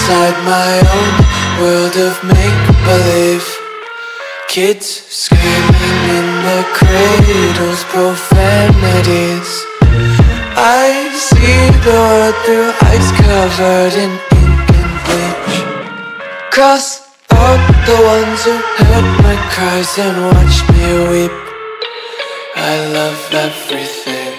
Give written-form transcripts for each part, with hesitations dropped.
inside my own world of make-believe. Kids screaming in the cradles, profanities. I see the world through eyes covered in ink and bleach. Cross out the ones who heard my cries and watched me weep. I love everything.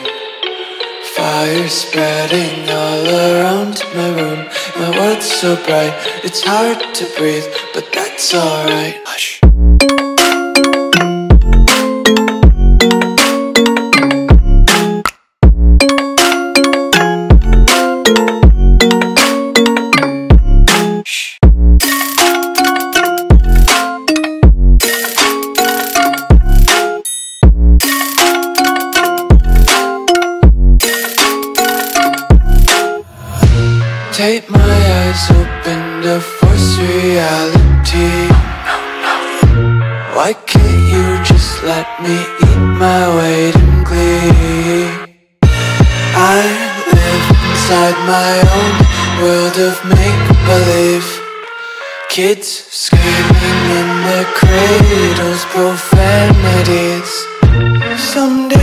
Fire spreading all around my room. My world's so bright, it's hard to breathe, but that's alright. Hush. Take my eyes open to force reality. Why can't you just let me eat my weight in glee? I live inside my own world of make-believe. Kids screaming in their cradles, profanities. Someday